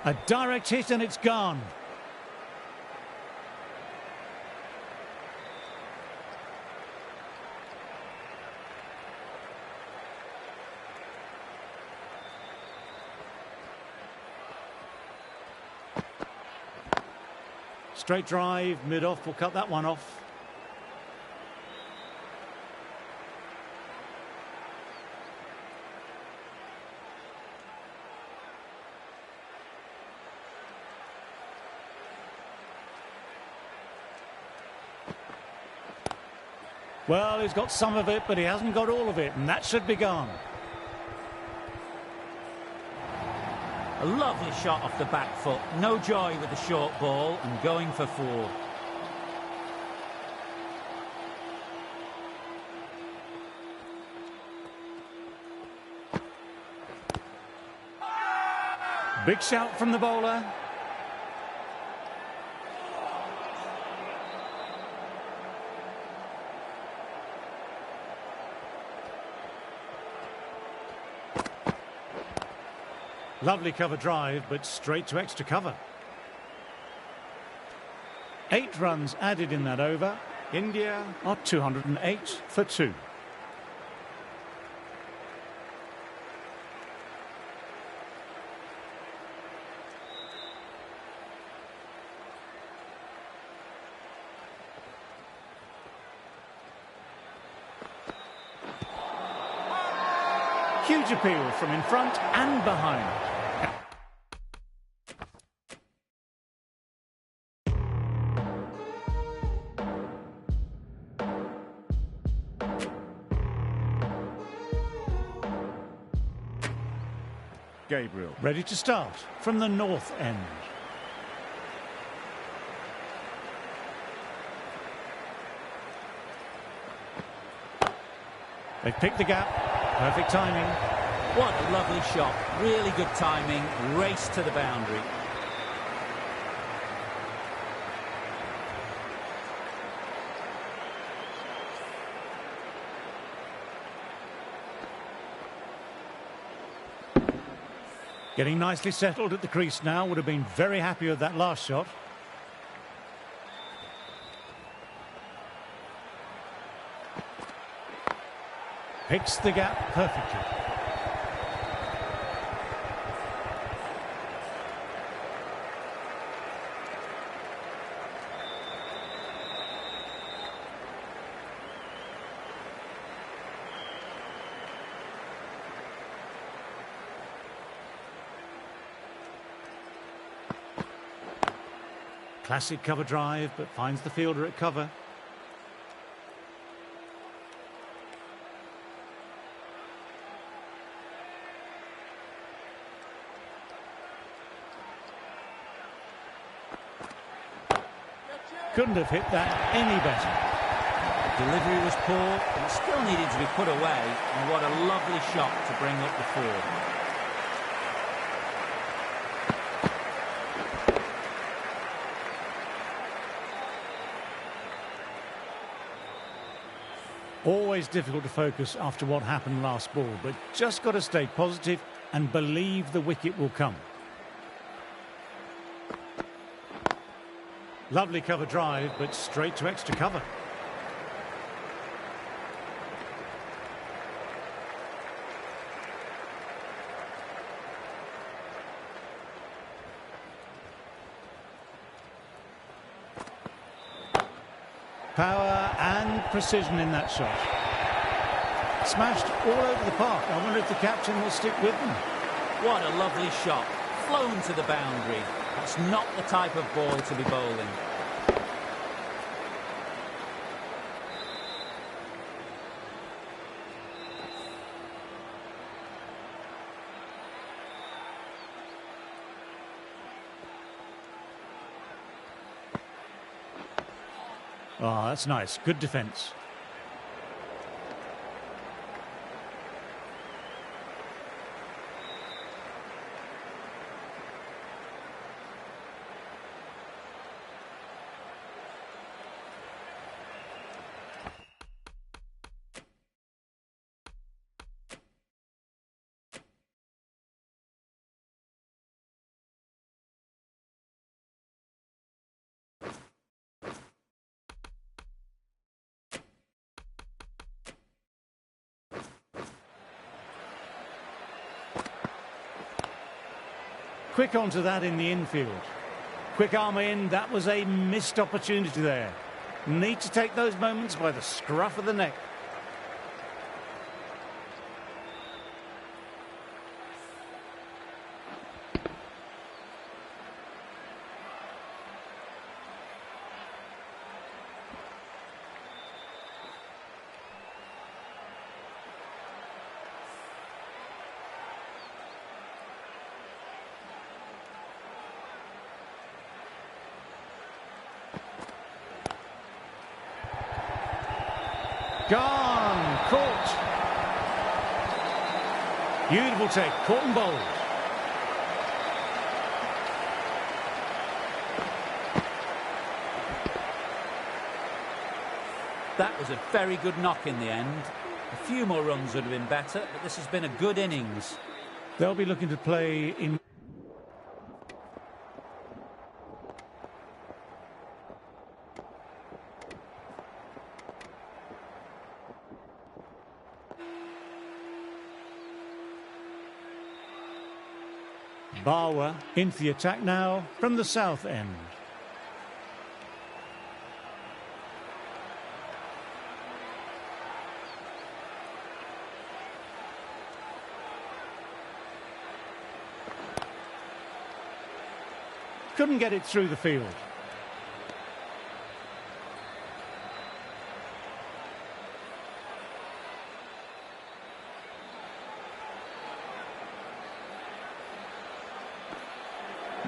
A direct hit and it's gone. Straight drive, mid-off, will cut that one off. Well, he's got some of it, but he hasn't got all of it, and that should be gone. A lovely shot off the back foot. No joy with the short ball and going for four. Big shout from the bowler. Lovely cover drive, but straight to extra cover. 8 runs added in that over. India are 208 for 2. Huge appeal from in front and behind. Gabriel ready to start from the north end. They've picked the gap. Perfect timing. What a lovely shot. Really good timing. Race to the boundary. Getting nicely settled at the crease now. Would have been very happy with that last shot. Picks the gap perfectly. Classic cover drive, but finds the fielder at cover. Couldn't have hit that any better. Delivery was poor, but it still needed to be put away, and what a lovely shot to bring up the four. Always difficult to focus after what happened last ball, but just got to stay positive and believe the wicket will come. Lovely cover drive, but straight to extra cover. Power and precision in that shot. Smashed all over the park. I wonder if the captain will stick with them. What a lovely shot. Flown to the boundary. That's not the type of ball to be bowling. Oh, that's nice. Good defence. quick onto that in the infield. Quick arm in, that was a missed opportunity there. Need to take those moments by the scruff of the neck. Gone! Caught! Beautiful take, caught and bowled. That was a very good knock in the end. A few more runs would have been better, but this has been a good innings. They'll be looking to play in... Bawa into the attack now from the south end. Couldn't get it through the field.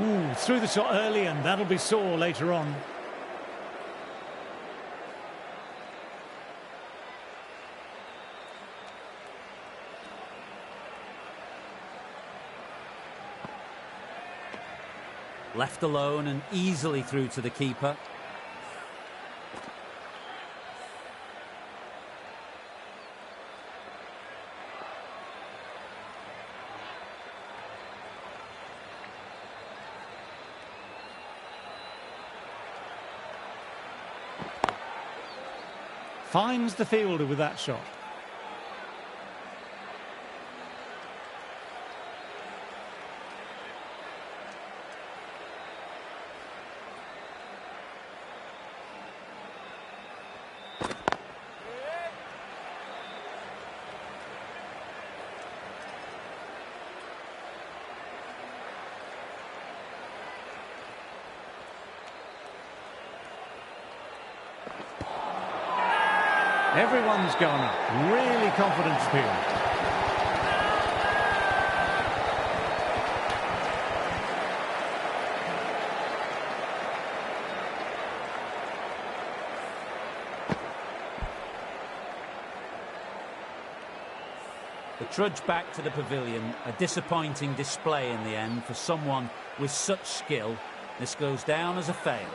Ooh, threw the shot early and that'll be sore later on. Left alone and easily through to the keeper. Finds the fielder with that shot. Everyone's gone up. Really confident appeal. The trudge back to the pavilion, a disappointing display in the end for someone with such skill. This goes down as a fail.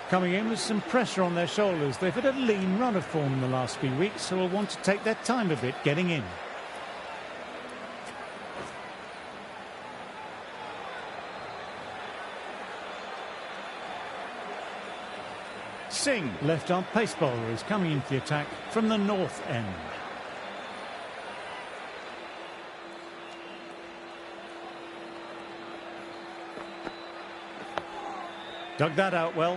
Coming in with some pressure on their shoulders. They've had a lean run of form in the last few weeks, so will want to take their time a bit getting in. Singh, left-arm pace bowler, is coming into the attack from the north end. Dug that out well.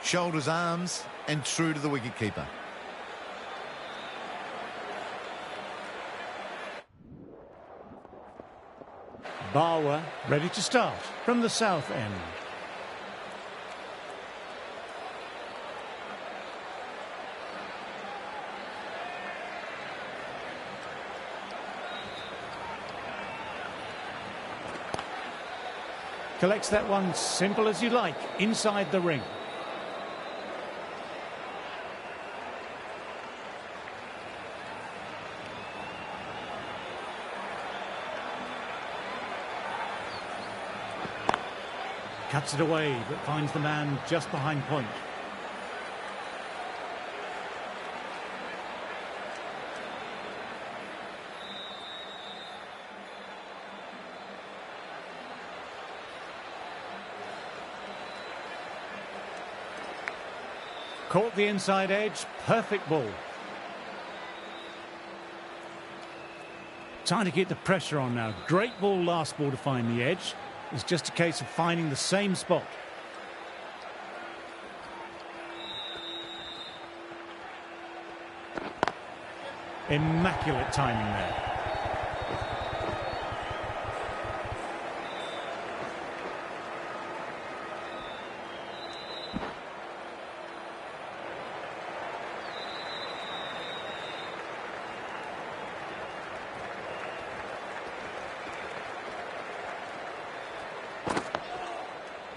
Shoulders, arms, and true to the wicketkeeper. Bawa ready to start from the south end. Collects that one simple as you like, inside the ring. Cuts it away, but finds the man just behind point. Caught the inside edge, perfect ball. Trying to get the pressure on now. Great ball last ball to find the edge. It's just a case of finding the same spot. Immaculate timing there.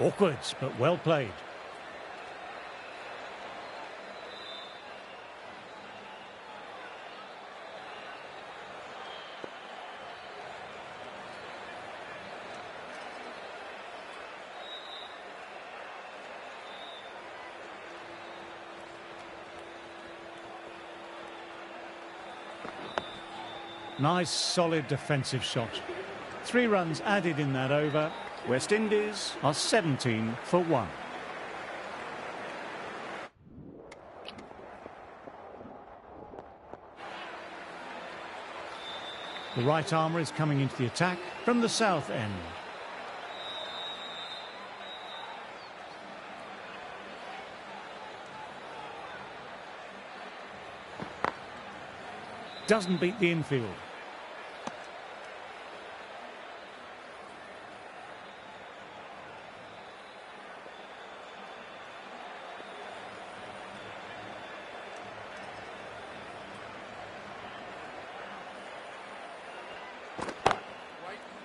Awkward, but well played. Nice, solid defensive shot. 3 runs added in that over. West Indies are 17 for 1. The right armour is coming into the attack from the south end. Doesn't beat the infield.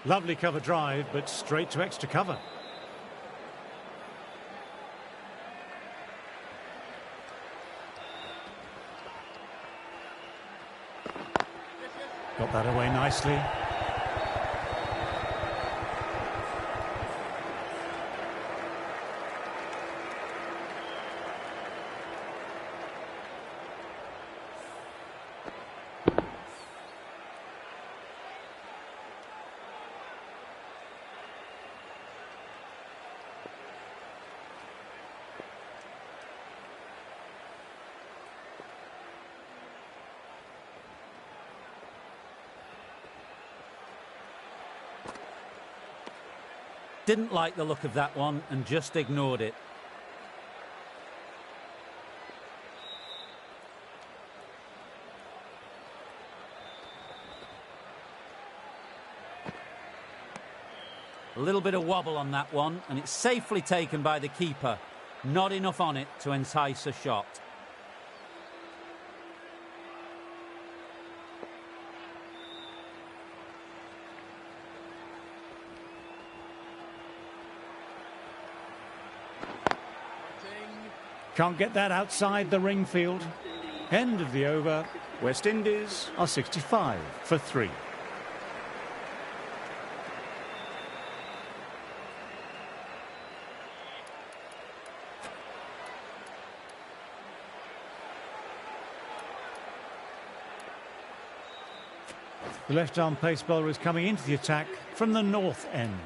Lovely cover drive, but straight to extra cover. Got that away nicely. Didn't like the look of that one and just ignored it. A little bit of wobble on that one, and it's safely taken by the keeper. Not enough on it to entice a shot. Can't get that outside the ring field. End of the over. West Indies are 65 for 3. The left-arm pace bowler is coming into the attack from the north end.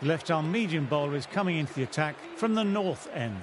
The left-arm medium bowler is coming into the attack from the north end.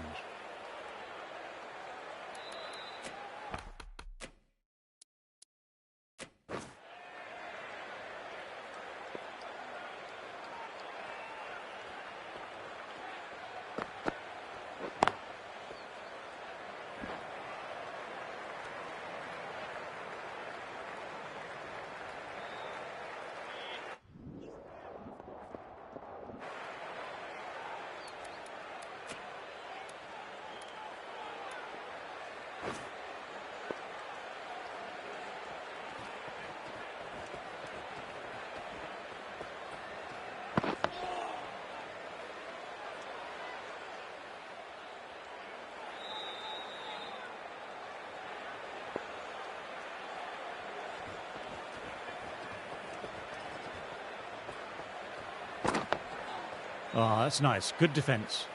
Oh, that's nice. Good defence.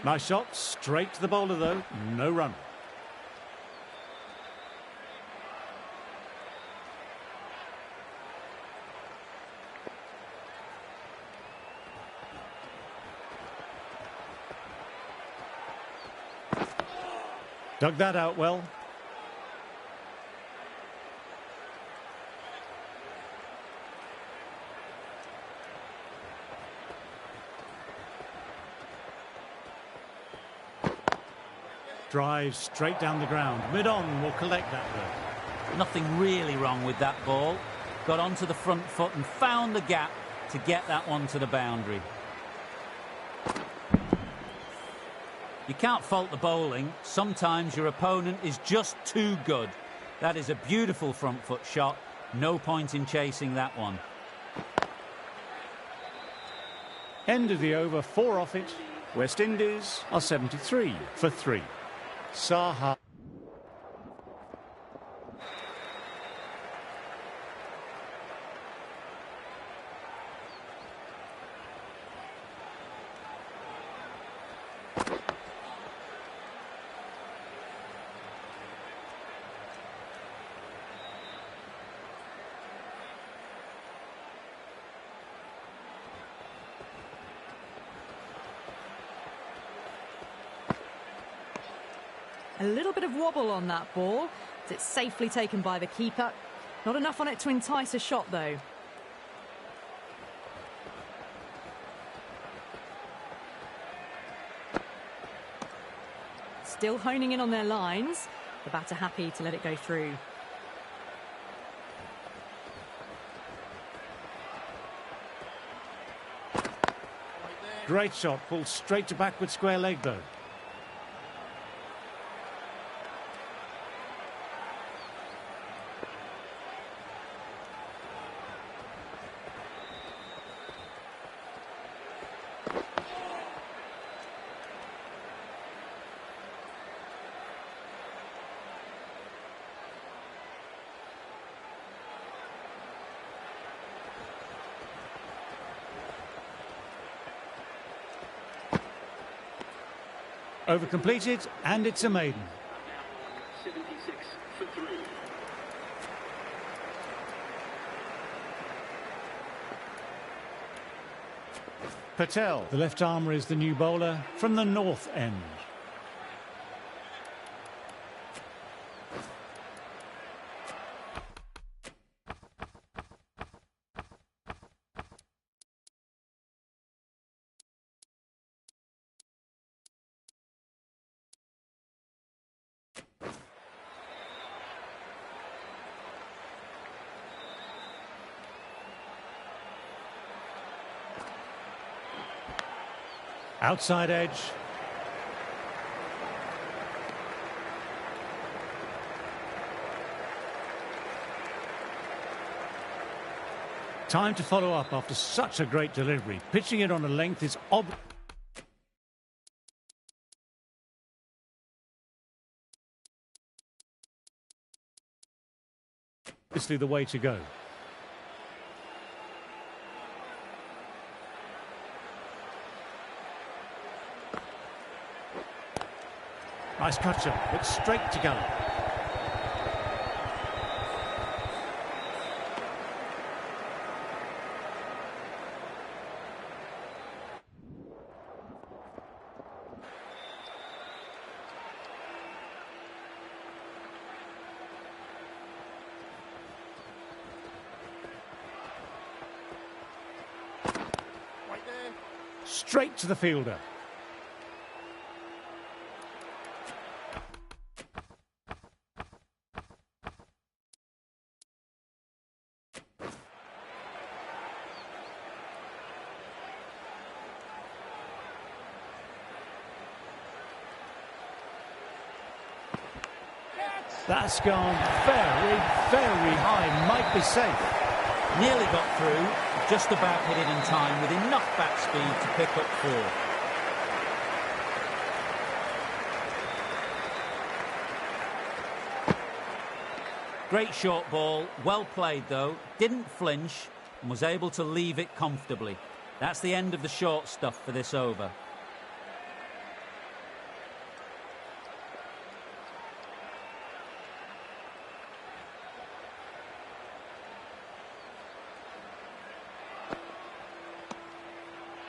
Nice shot. Straight to the bowler, though. No run. Dug that out well. Drives straight down the ground. Mid-on will collect that though. Nothing really wrong with that ball. Got onto the front foot and found the gap to get that one to the boundary. You can't fault the bowling. Sometimes your opponent is just too good. That is a beautiful front foot shot. No point in chasing that one. End of the over, 4 off it. West Indies are 73 for 3. Saha. A little bit of wobble on that ball. It's safely taken by the keeper. Not enough on it to entice a shot, though. Still honing in on their lines. The batter happy to let it go through. Great shot. Pulled straight to backward square leg, though. Over completed, and it's a maiden. 76 for 3. Patel, the left armour, is the new bowler from the north end. Outside edge. Time to follow up after such a great delivery. Pitching it on a length is obviously the way to go. Nice cut shot, but straight to Gallop. Right there. Straight to the fielder. That's gone very, very high. Might be safe. Nearly got through, just about hit it in time with enough bat speed to pick up 4. Great short ball, well played though, didn't flinch and was able to leave it comfortably. That's the end of the short stuff for this over.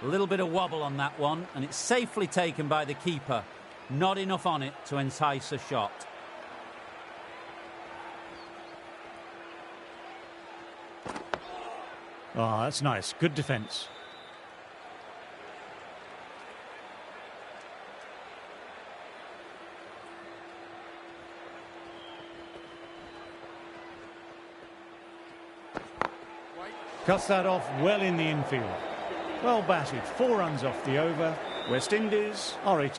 A little bit of wobble on that one, and it's safely taken by the keeper. Not enough on it to entice a shot. Oh, that's nice. Good defence. Cuts that off well in the infield. Well batted. 4 runs off the over. West Indies are it.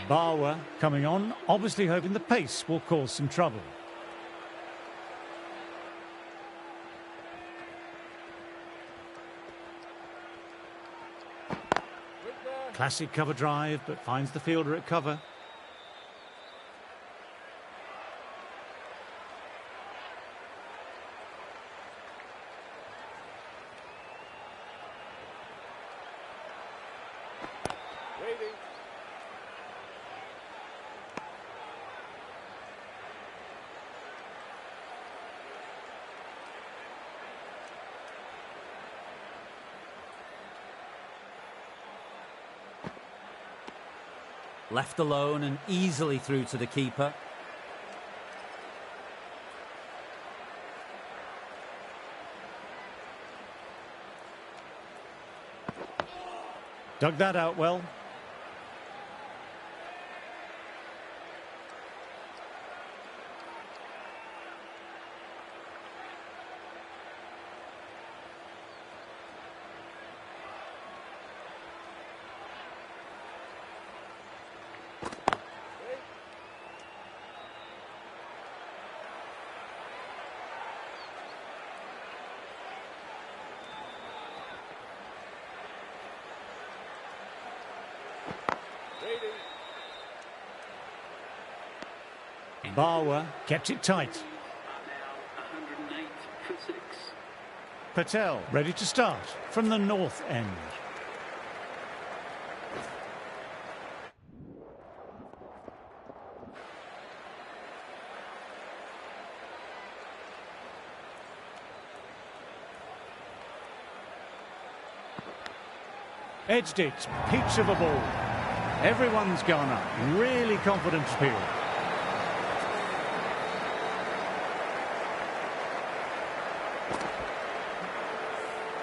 Bawa coming on, obviously hoping the pace will cause some trouble. Classic cover drive, but finds the fielder at cover. Left alone and easily through to the keeper. Dug that out well. Bawa kept it tight. Now 108 for 6. Patel ready to start from the north end. Edged it, peach of a ball. Everyone's gone up, really confident field.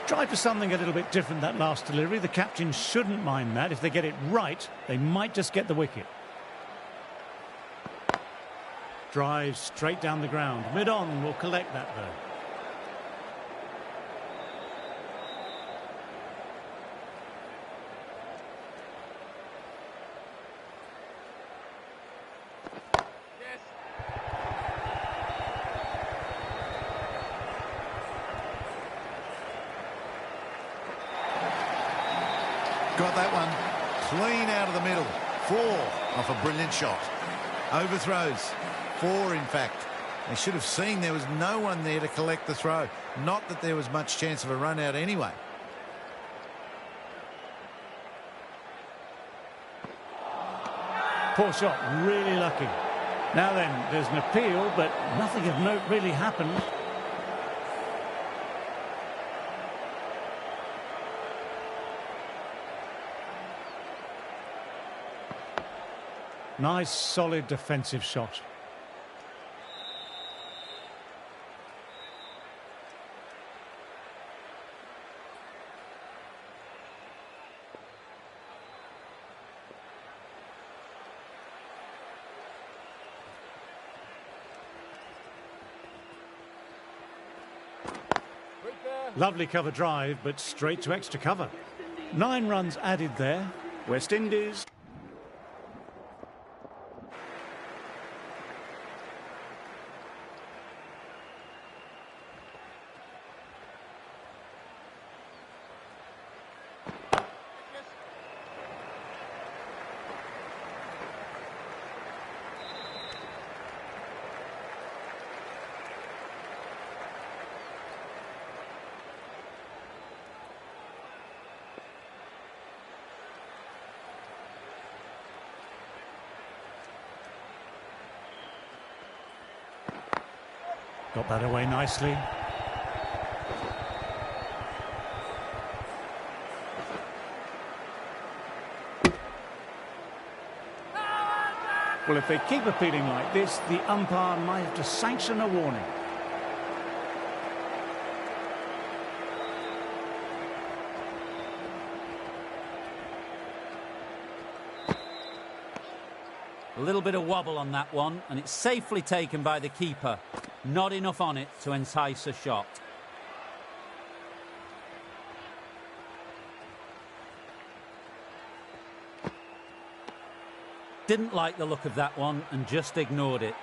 Tried for something a little bit different that last delivery. The captain shouldn't mind that. If they get it right, they might just get the wicket. Drives straight down the ground. Mid-on will collect that though. Got that one clean out of the middle. 4 off a brilliant shot. Overthrows. 4 in fact. They should have seen there was no one there to collect the throw. Not that there was much chance of a run out anyway. Poor shot, really lucky. Now then, there's an appeal, but nothing of note really happened. Nice, solid defensive shot. Lovely cover drive, but straight to extra cover. 9 runs added there. West Indies. Got that away nicely. Well, if they keep appealing like this, the umpire might have to sanction a warning. A little bit of wobble on that one, and it's safely taken by the keeper. Not enough on it to entice a shot. Didn't like the look of that one and just ignored it.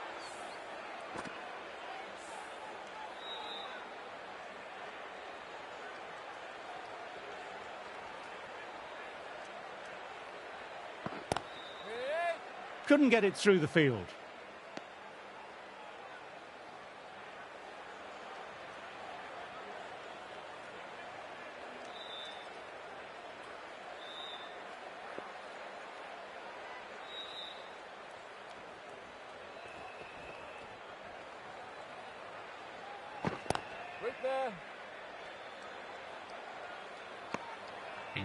Couldn't get it through the field.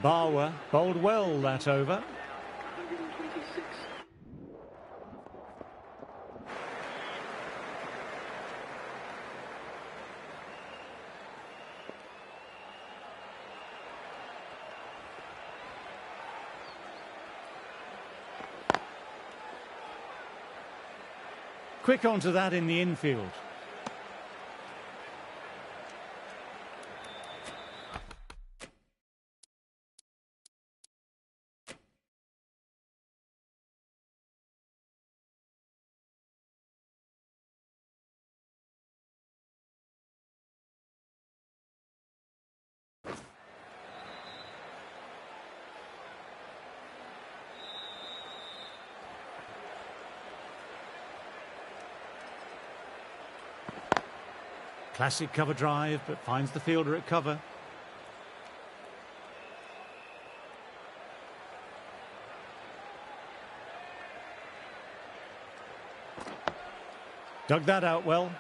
Barwer bowled well that over. 126. Quick onto that in the infield. Classic cover drive, but finds the fielder at cover. Dug that out well.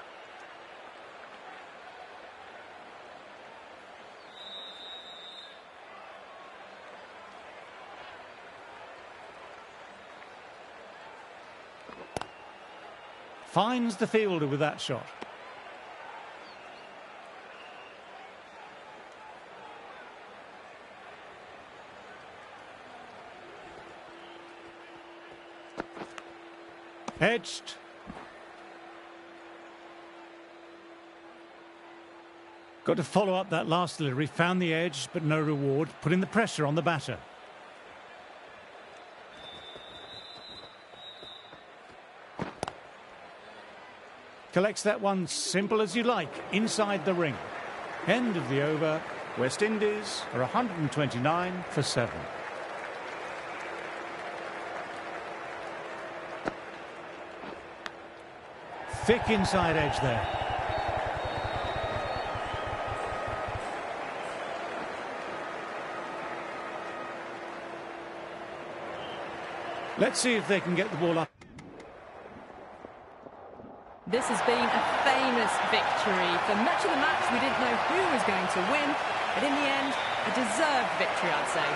Finds the fielder with that shot. Edged. Got to follow up that last delivery. Found the edge, but no reward. Putting the pressure on the batter. Collects that one simple as you like, inside the ring. End of the over. West Indies are 129 for 7. Thick inside edge there. Let's see if they can get the ball up. This has been a famous victory. For much of the match, we didn't know who was going to win, but in the end, a deserved victory, I'd say.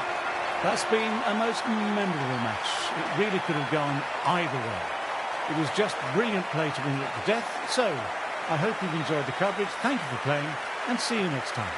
That's been a most memorable match. It really could have gone either way. It was just brilliant play to win it to death. So, I hope you've enjoyed the coverage. Thank you for playing, and see you next time.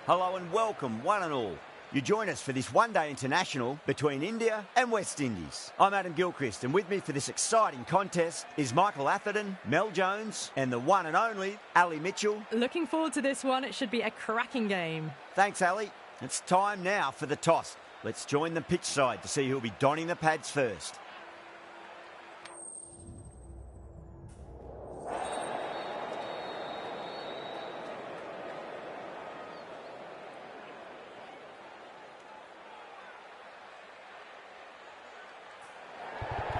Hello and welcome, one and all. You join us for this one-day international between India and West Indies. I'm Adam Gilchrist, and with me for this exciting contest is Michael Atherton, Mel Jones, and the one and only Ali Mitchell. Looking forward to this one. It should be a cracking game. Thanks, Ali. It's time now for the toss. Let's join the pitch side to see who'll be donning the pads first.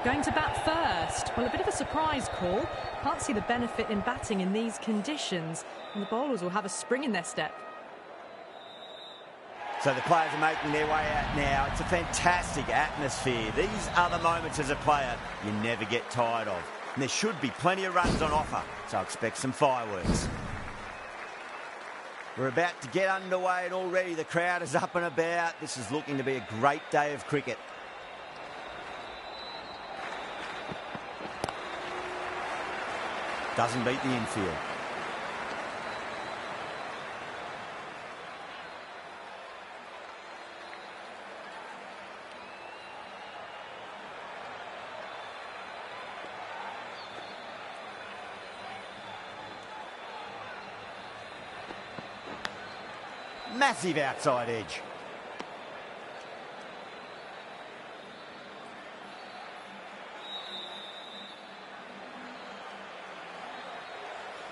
Going to bat first. Well, a bit of a surprise call. Can't see the benefit in batting in these conditions. And the bowlers will have a spring in their step. So the players are making their way out now. It's a fantastic atmosphere. These are the moments as a player you never get tired of. And there should be plenty of runs on offer, so expect some fireworks. We're about to get underway and already the crowd is up and about. This is looking to be a great day of cricket. Doesn't beat the infield. Massive outside edge.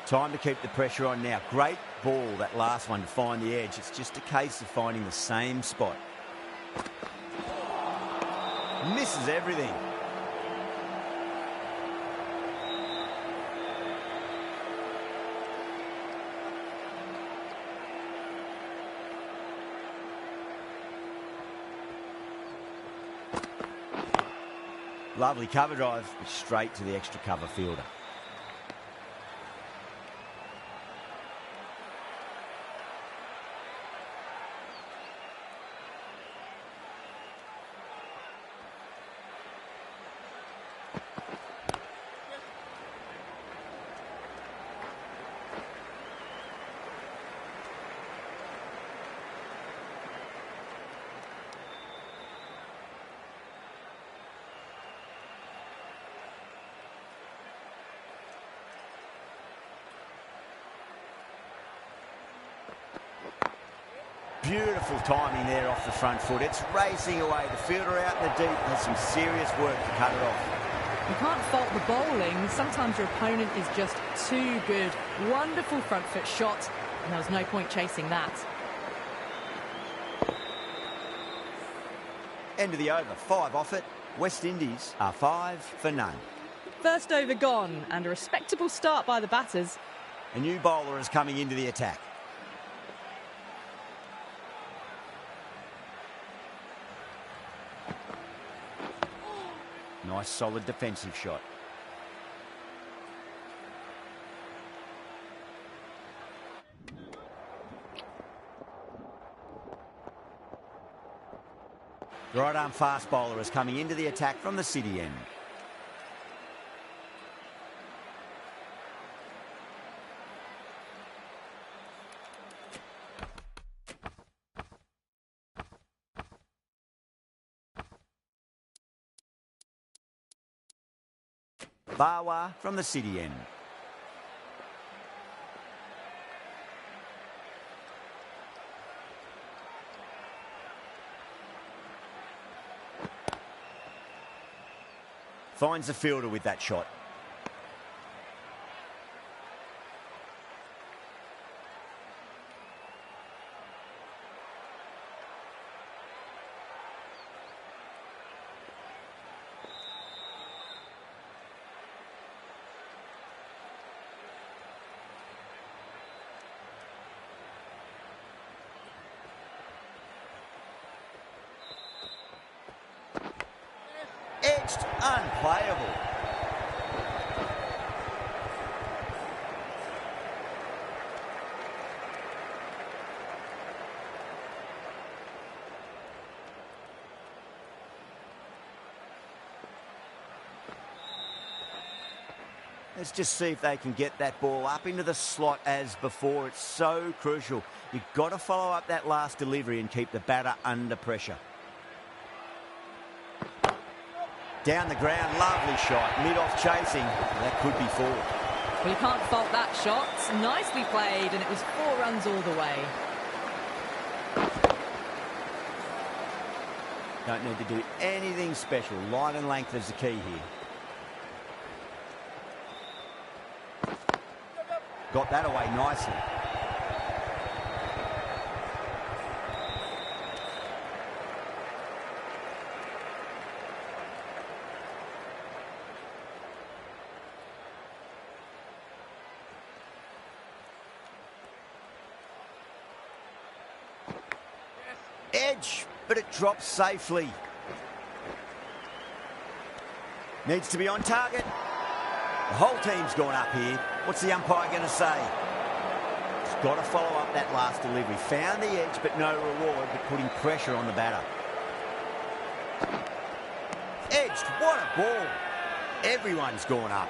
Time to keep the pressure on now. Great ball, that last one, to find the edge. It's just a case of finding the same spot. Misses everything. Lovely cover drive, but straight to the extra cover fielder. Beautiful timing there off the front foot. It's racing away. The fielder out in the deep has some serious work to cut it off. You can't fault the bowling. Sometimes your opponent is just too good. Wonderful front foot shot, and there was no point chasing that. End of the over. 5 off it. West Indies are 5 for none. First over gone, and a respectable start by the batters. A new bowler is coming into the attack. Nice solid defensive shot. The right arm fast bowler is coming into the attack from the city end. Bawa from the city end. Finds the fielder with that shot. Edged, unplayable. Let's just see if they can get that ball up into the slot as before. It's so crucial. You've got to follow up that last delivery and keep the batter under pressure. Down the ground, lovely shot. Mid-off chasing. That could be 4. Well, you can't fault that shot. Nicely played, and it was 4 runs all the way. Don't need to do anything special. Line and length is the key here. Got that away nicely. Edge, but it drops safely. Needs to be on target. The whole team's gone up here. What's the umpire going to say? He's got to follow up that last delivery. Found the edge, but no reward, but putting pressure on the batter. Edged, what a ball. Everyone's gone up.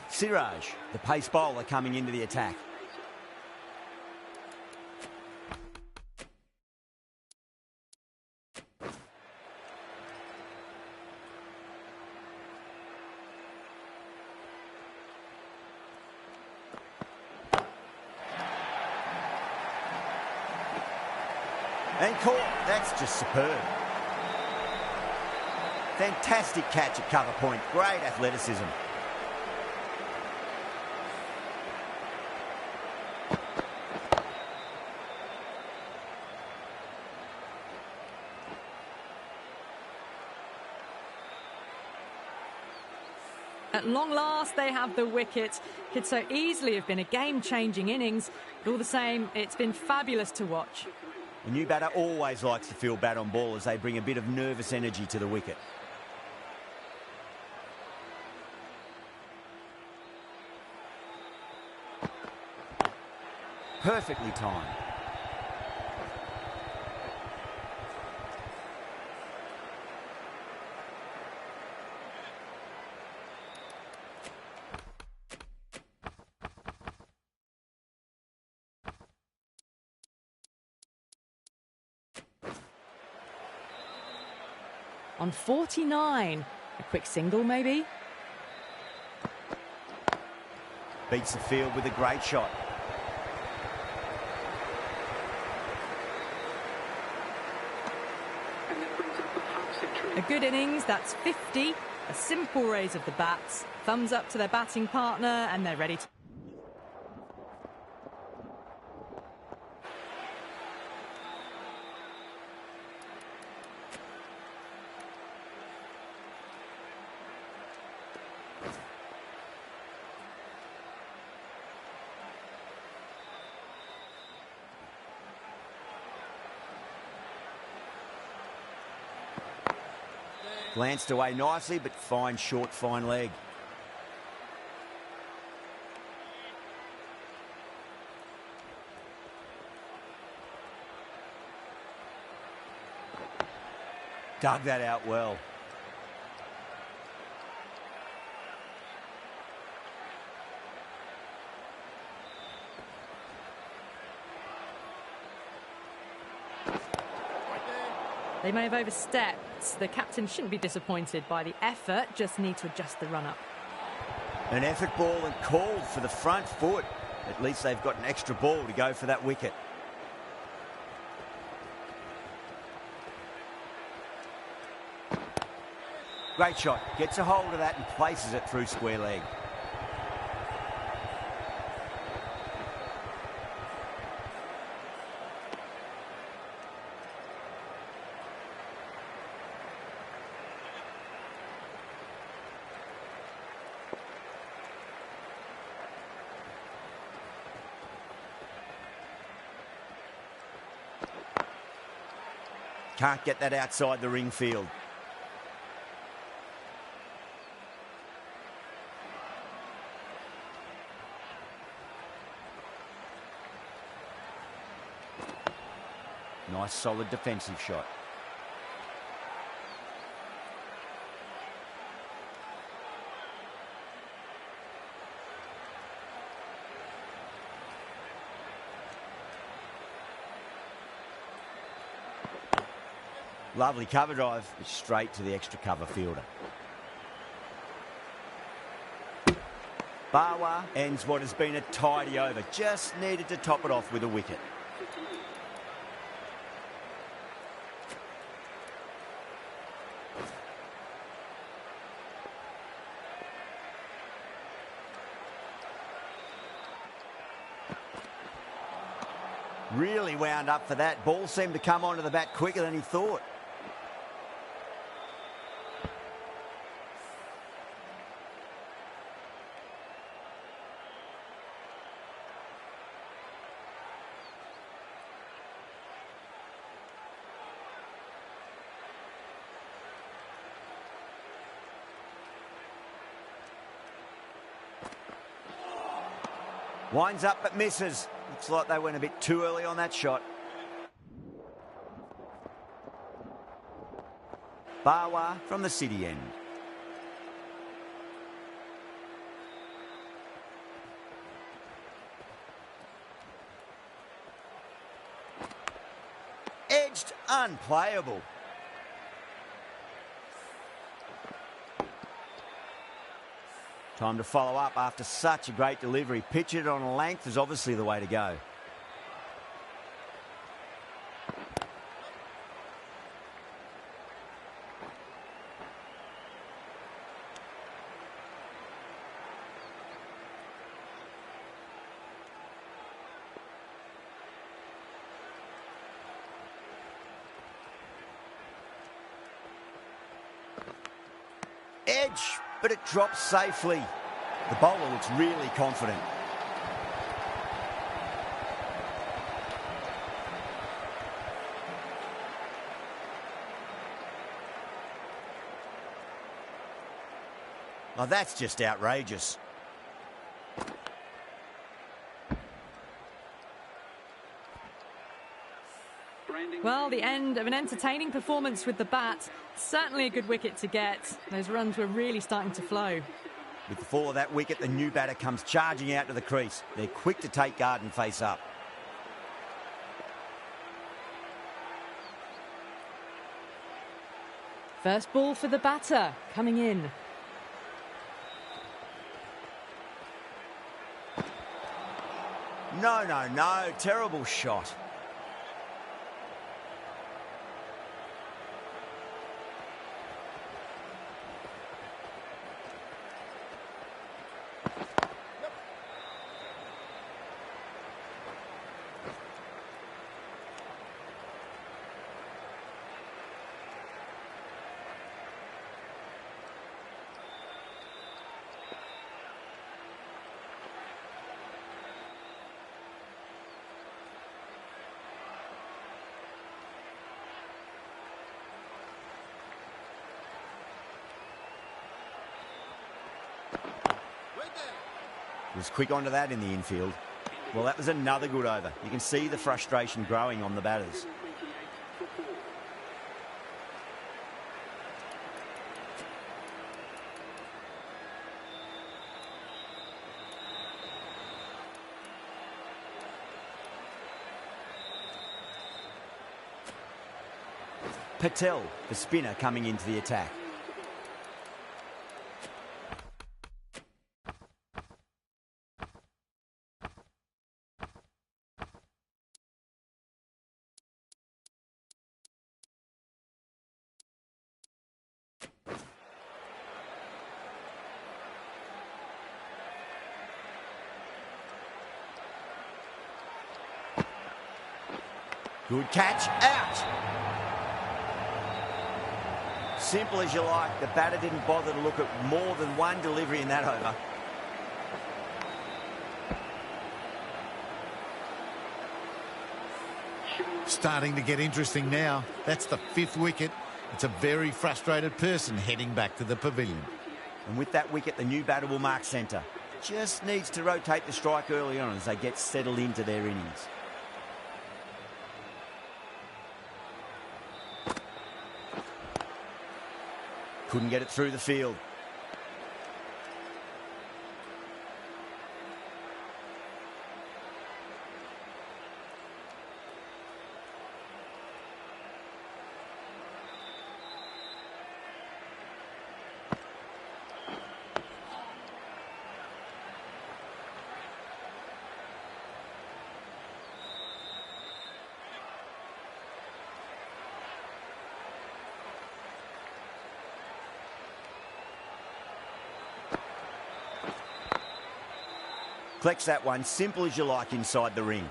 Siraj, the pace bowler, coming into the attack. And caught. That's just superb. Fantastic catch at cover point. Great athleticism. At long last, they have the wicket. Could so easily have been a game-changing innings, but all the same, it's been fabulous to watch. A new batter always likes to feel bat on ball as they bring a bit of nervous energy to the wicket. Perfectly timed. On 49, a quick single maybe. Beats the field with a great shot. And that brings up the half century. A good innings, that's 50. A simple raise of the bats. Thumbs up to their batting partner, and they're ready to... Glanced away nicely, but fine short, fine leg. Dug that out well. They may have overstepped. The captain shouldn't be disappointed by the effort, just need to adjust the run-up. An effort ball and called for the front foot. At least they've got an extra ball to go for that wicket. Great shot. Gets a hold of that and places it through square leg. Can't get that outside the ring field. Nice solid defensive shot. Lovely cover drive, straight to the extra cover fielder. Bawa ends what has been a tidy over. Just needed to top it off with a wicket. Really wound up for that. Ball seemed to come onto the bat quicker than he thought. Winds up but misses. Looks like they went a bit too early on that shot. Bawa from the city end. Edged, unplayable. Time to follow up after such a great delivery. Pitch it on a length is obviously the way to go. Edge, but it drops safely. The bowler looks really confident. Oh, that's just outrageous. Well, the end of an entertaining performance with the bat. Certainly a good wicket to get. Those runs were really starting to flow. With the fall of that wicket, the new batter comes charging out to the crease. They're quick to take guard and face up. First ball for the batter, coming in. No. Terrible shot. Was quick onto that in the infield. Well, that was another good over. You can see the frustration growing on the batters. Patel, the spinner, coming into the attack. Good catch, out! Simple as you like, the batter didn't bother to look at more than one delivery in that over. Starting to get interesting now. That's the 5th wicket. It's a very frustrated person heading back to the pavilion. And with that wicket, the new batter will mark centre. Just needs to rotate the strike early on as they get settled into their innings. Couldn't get it through the field. Collects that one, simple as you like, inside the ring.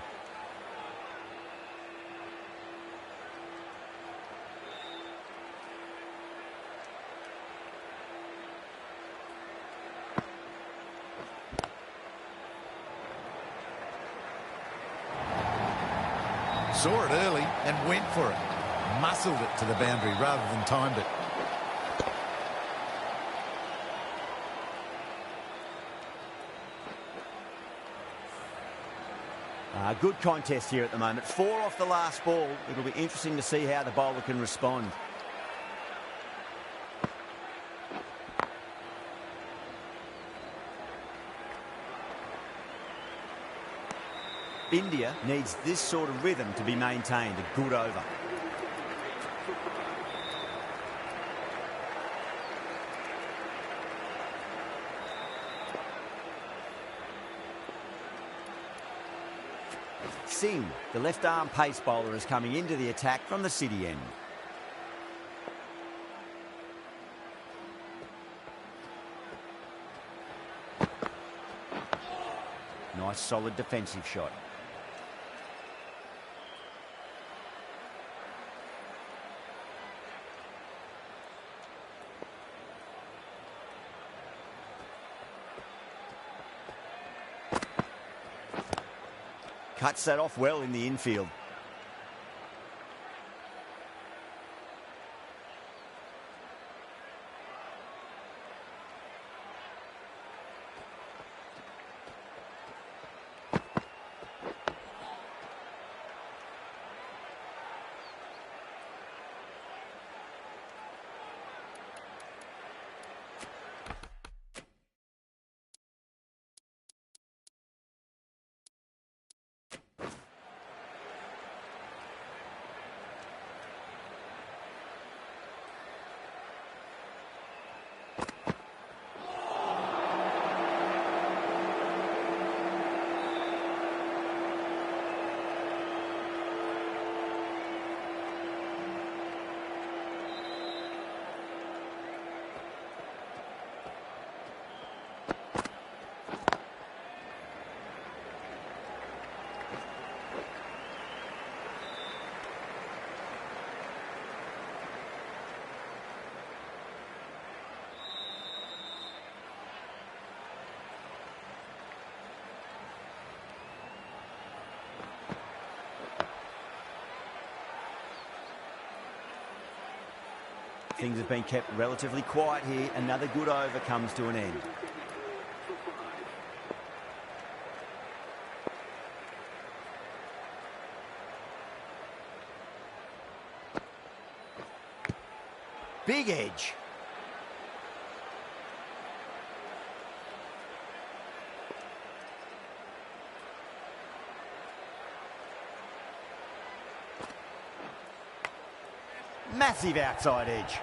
Saw it early and went for it. Muscled it to the boundary rather than timed it. Good contest here at the moment. 4 off the last ball. It'll be interesting to see how the bowler can respond. India needs this sort of rhythm to be maintained. A good over. Singh, the left-arm pace bowler, is coming into the attack from the city end. Nice, solid defensive shot. Cuts that off well in the infield. Things have been kept relatively quiet here. Another good over comes to an end. Big edge. Massive outside edge.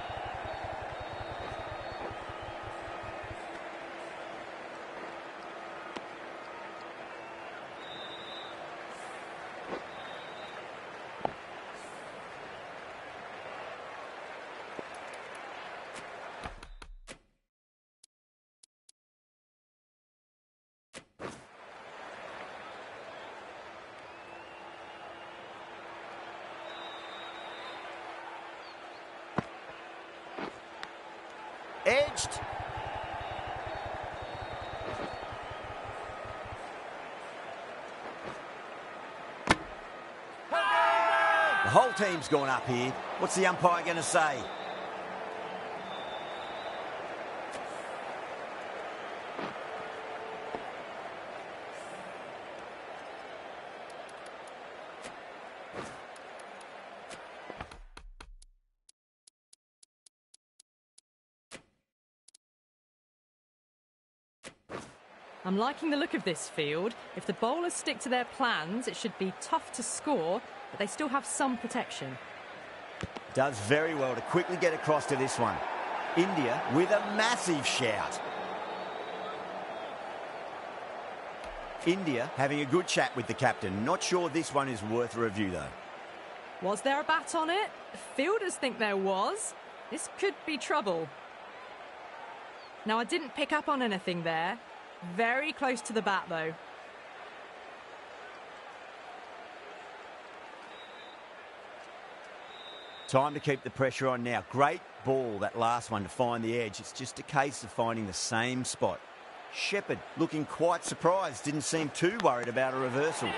Edged. The whole team's gone up here. What's the umpire going to say? I'm liking the look of this field. If the bowlers stick to their plans, it should be tough to score, but they still have some protection. Does very well to quickly get across to this one. India with a massive shout. India having a good chat with the captain. Not sure this one is worth a review, though. Was there a bat on it? Fielders think there was. This could be trouble. Now, I didn't pick up on anything there. Very close to the bat, though. Time to keep the pressure on now. Great ball, that last one, to find the edge. It's just a case of finding the same spot. Shepherd looking quite surprised. Didn't seem too worried about a reversal.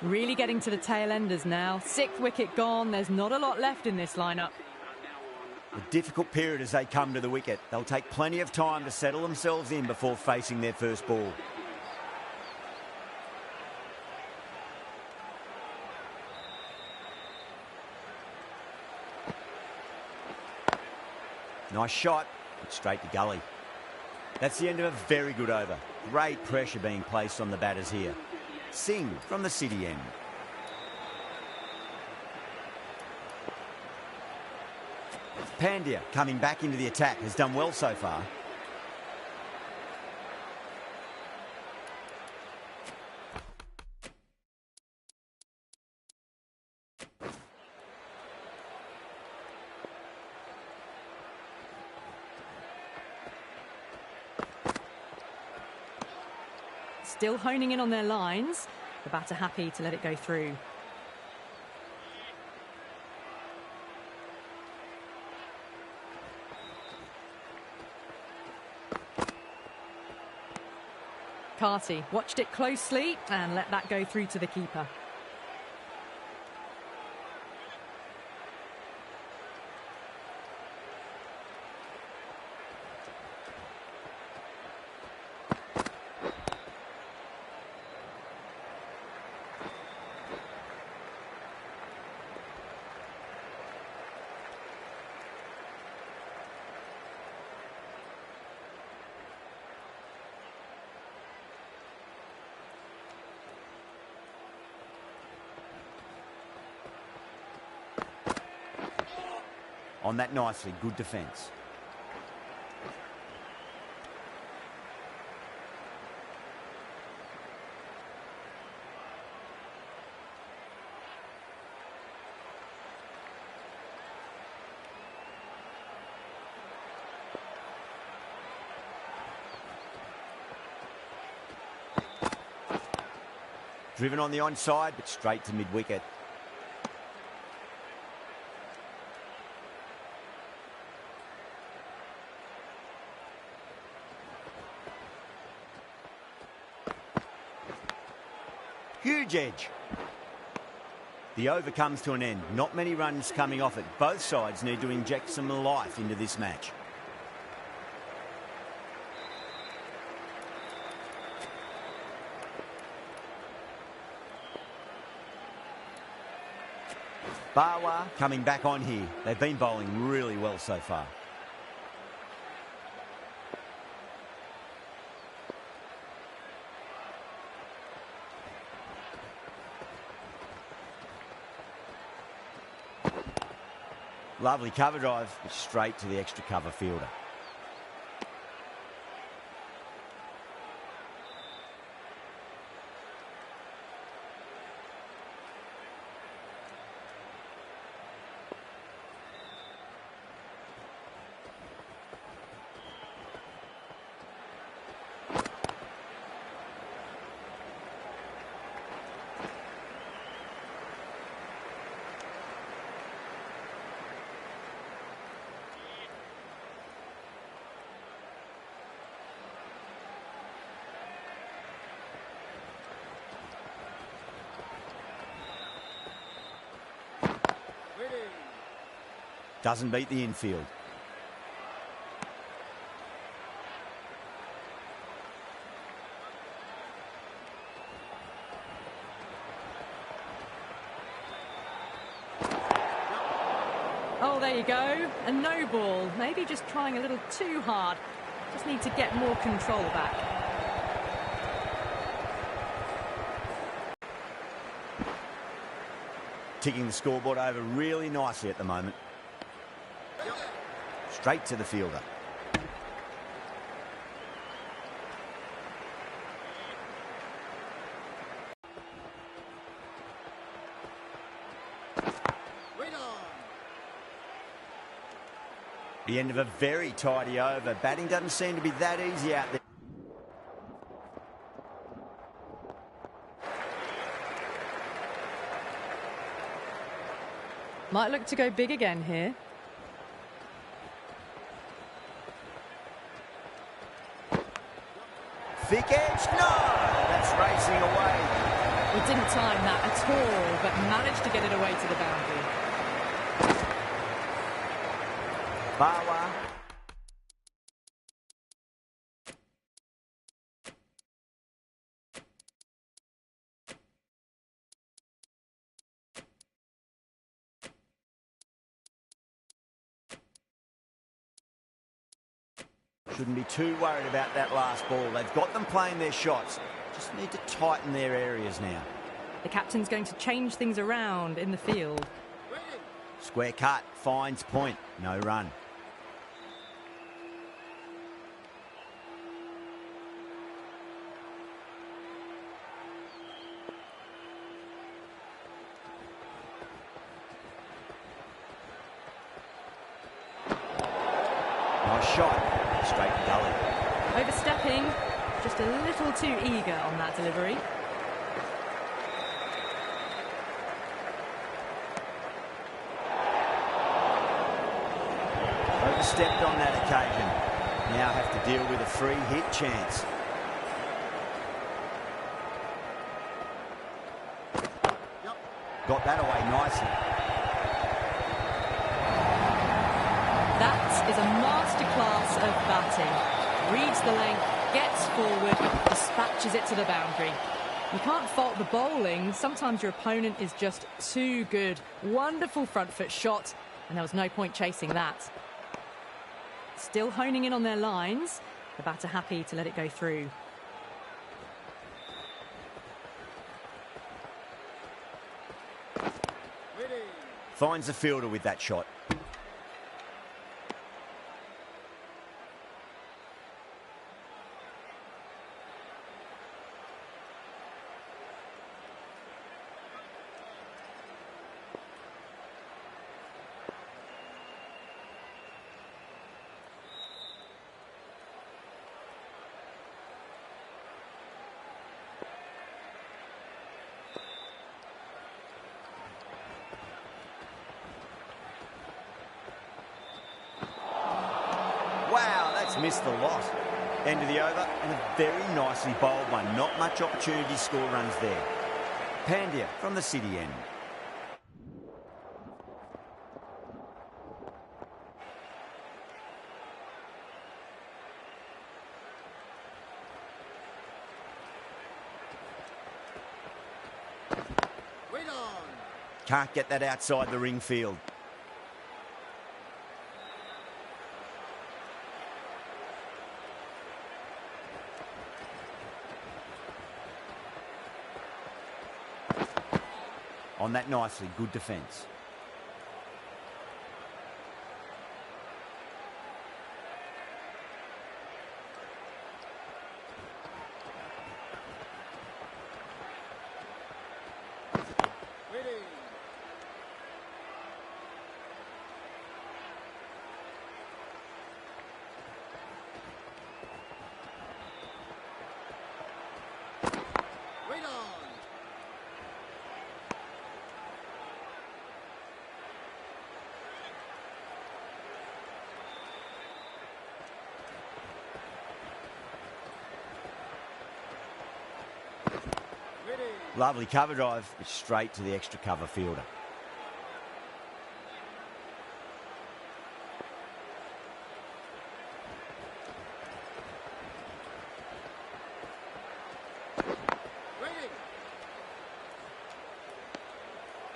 Really getting to the tail enders now. 6th wicket gone. There's not a lot left in this lineup. A difficult period as they come to the wicket. They'll take plenty of time to settle themselves in before facing their first ball. Nice shot, but straight to gully. That's the end of a very good over. Great pressure being placed on the batters here. Singh from the city end. Pandya coming back into the attack, has done well so far. Still honing in on their lines. The batter happy to let it go through. Carty watched it closely and let that go through to the keeper. On that nicely, good defence. Driven on the onside, but straight to mid-wicket. Huge edge. The over comes to an end. Not many runs coming off it. Both sides need to inject some life into this match. Bawa coming back on here. They've been bowling really well so far. Lovely cover drive, but straight to the extra cover fielder. Doesn't beat the infield. Oh, there you go. A no ball. Maybe just trying a little too hard. Just need to get more control back. Ticking the scoreboard over really nicely at the moment. Straight to the fielder. The end of a very tidy over. Batting doesn't seem to be that easy out there. Might look to go big again here. Thick edge, no! That's racing away. He didn't time that at all, but managed to get it away to the boundary. Bawa. Shouldn't be too worried about that last ball. They've got them playing their shots. Just need to tighten their areas now. The captain's going to change things around in the field. Square cut, finds point, no run. Nice shot. Straight gully. Overstepping, just a little too eager on that delivery. Overstepped on that occasion. Now have to deal with a free hit chance. Got that away nicely. That is a masterclass of batting. Reads the length, gets forward, dispatches it to the boundary. You can't fault the bowling. Sometimes your opponent is just too good. Wonderful front foot shot, and there was no point chasing that. Still honing in on their lines. The batter happy to let it go through. Finds the fielder with that shot. Wow, that's missed the lot. End of the over, and a very nicely bowled one. Not much opportunity to score runs there. Pandya from the city end. Can't get that outside the ring field. On that nicely, good defence. Lovely cover drive, but straight to the extra cover fielder.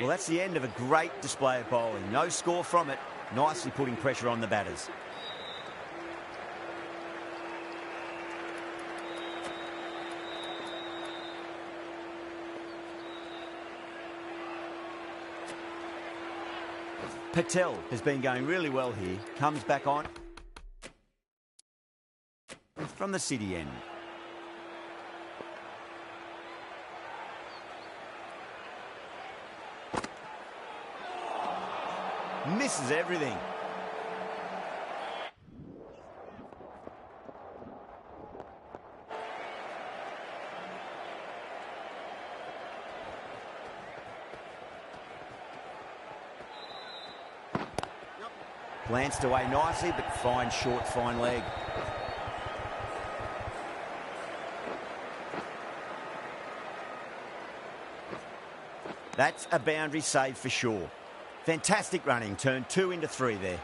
Well, that's the end of a great display of bowling. No score from it. Nicely putting pressure on the batters. Patel has been going really well here. Comes back on from the city end. Misses everything. Glanced away nicely, but fine short, fine leg. That's a boundary save for sure. Fantastic running, turned 2 into 3 there.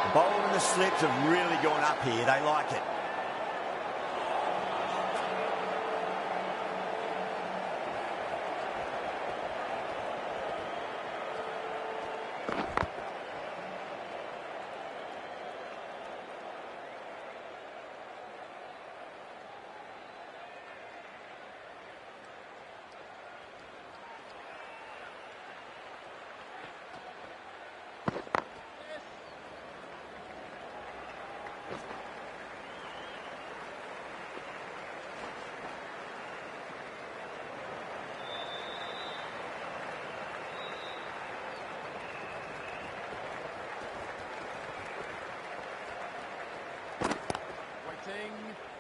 The bowl and the slips have really gone up here. They like it.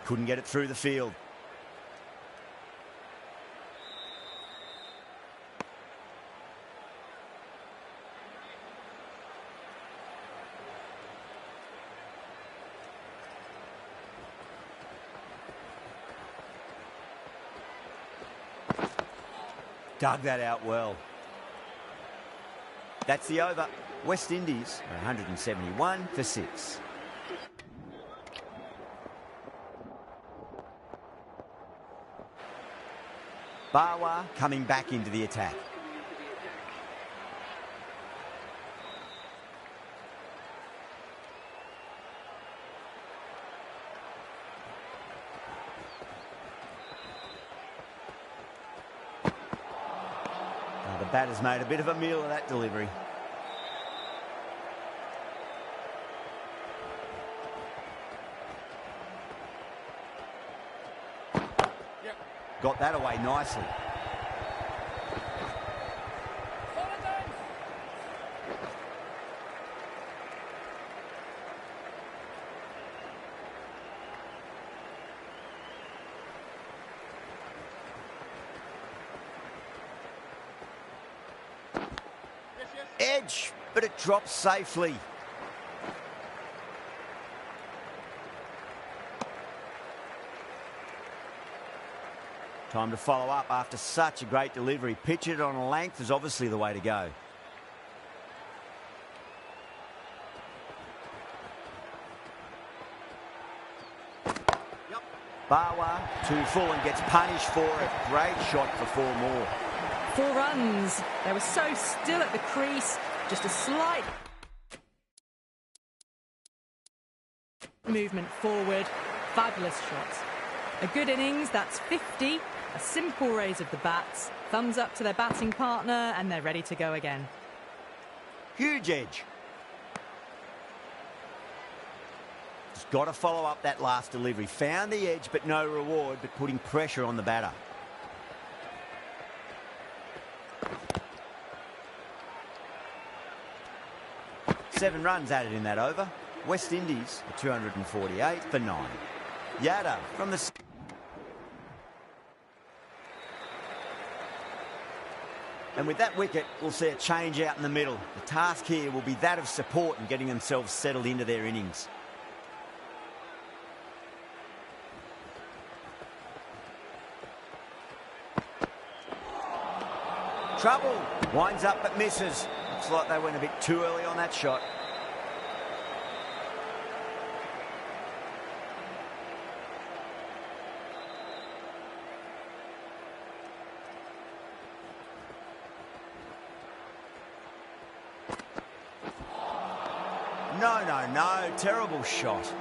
Couldn't get it through the field. Dug that out well. That's the over. West Indies are 171 for 6. Bawa coming back into the attack. Now the batter's made a bit of a meal of that delivery. Got that away nicely. Edge, but it drops safely. Time to follow up after such a great delivery. Pitch it on a length is obviously the way to go. Yep. Bawa too full and gets punished for it. Great shot for 4 more. 4 runs. They were so still at the crease. Just a slight movement forward. Fabulous shots. A good innings, that's 50. A simple raise of the bats. Thumbs up to their batting partner, and they're ready to go again. Huge edge. Just got to follow up that last delivery. Found the edge, but no reward, but putting pressure on the batter. Seven runs added in that over. West Indies are 248 for 9. Yada from the... And with that wicket, we'll see a change out in the middle. The task here will be that of support and getting themselves settled into their innings. Trouble. Winds up but misses. Looks like they went a bit too early on that shot. No, no, no. Terrible shot.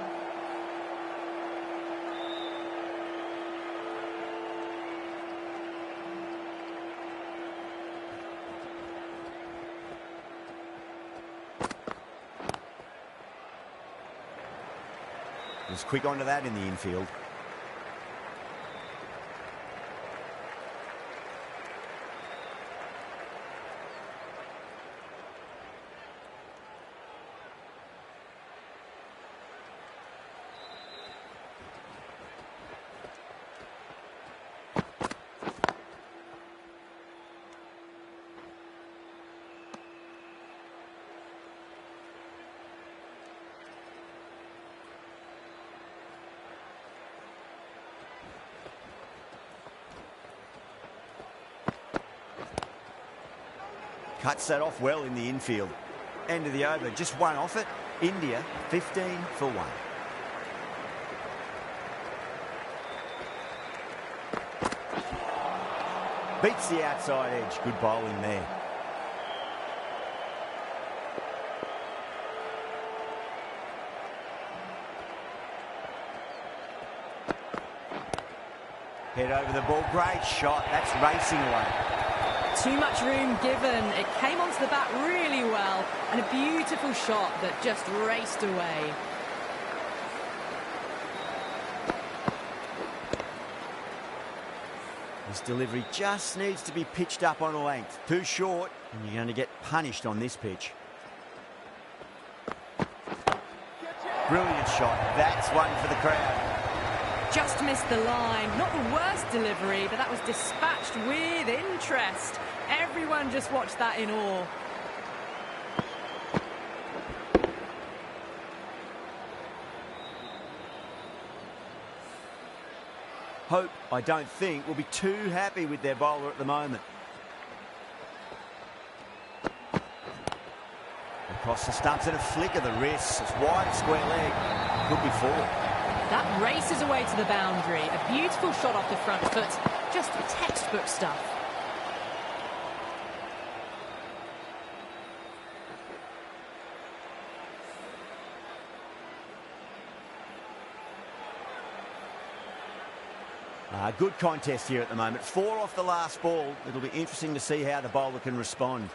Was quick onto that in the infield. Cuts that off well in the infield. End of the over, just one off it. India, 15 for 1. Beats the outside edge. Good bowling there. Head over the ball. Great shot. That's racing away. Too much room given. It came onto the bat really well, and a beautiful shot that just raced away. This delivery just needs to be pitched up on a length. Too short, and you're going to get punished on this pitch. Brilliant shot. That's one for the crowd. Just missed the line. Not the worst delivery, but that was dispatched with interest. Everyone just watched that in awe. Hope, I don't think, will be too happy with their bowler at the moment. Across the stumps and a flick of the wrist. It's wide, square leg. Could be 4. That races away to the boundary. A beautiful shot off the front foot. Just textbook stuff. Good contest here at the moment. 4 off the last ball. It'll be interesting to see how the bowler can respond.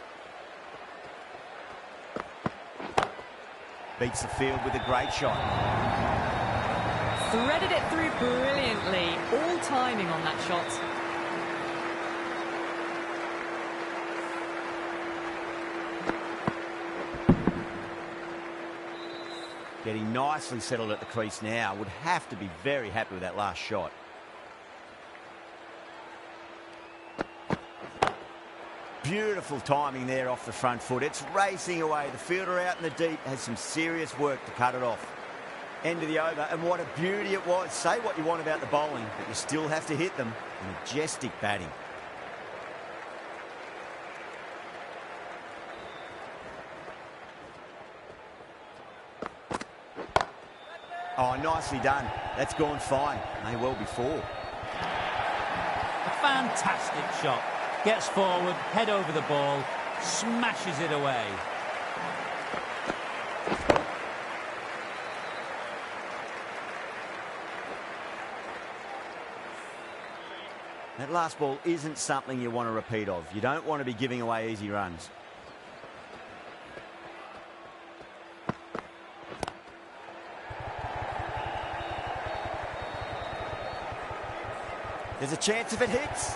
Beats the field with a great shot. Threaded it through brilliantly. All timing on that shot. Getting nicely settled at the crease now. Would have to be very happy with that last shot. Beautiful timing there off the front foot. It's racing away. The fielder out in the deep has some serious work to cut it off. End of the over, and what a beauty it was. Say what you want about the bowling, but you still have to hit them. Majestic batting. Oh, nicely done. That's gone fine. May well be 4. A fantastic shot. Gets forward, head over the ball, smashes it away. That last ball isn't something you want to repeat of. You don't want to be giving away easy runs. There's a chance if it hits.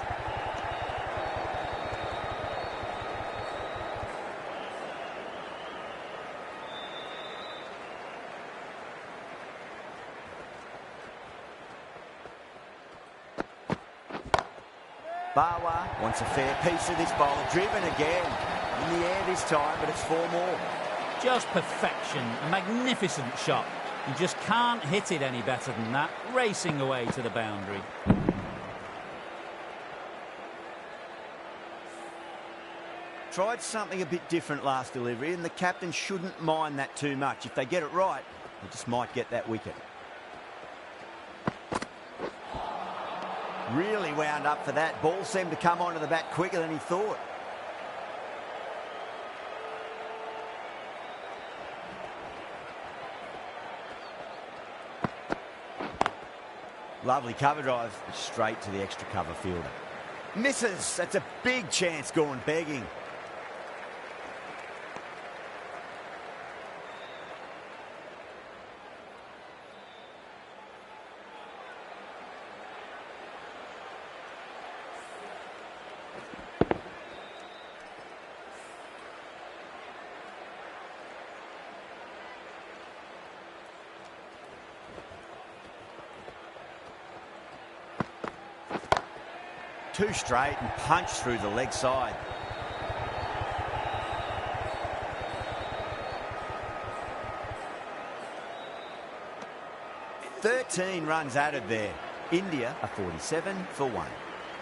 Bawa wants a fair piece of this bowler. Driven again. In the air this time, but it's 4 more. Just perfection. A magnificent shot. You just can't hit it any better than that. Racing away to the boundary. Tried something a bit different last delivery, and the captain shouldn't mind that too much. If they get it right, they just might get that wicket. Really wound up for that. Ball seemed to come onto the bat quicker than he thought. Lovely cover drive, straight to the extra cover fielder. Misses. That's a big chance gone begging. Two straight and punch through the leg side. "13 runs added there. India are 47 for 1.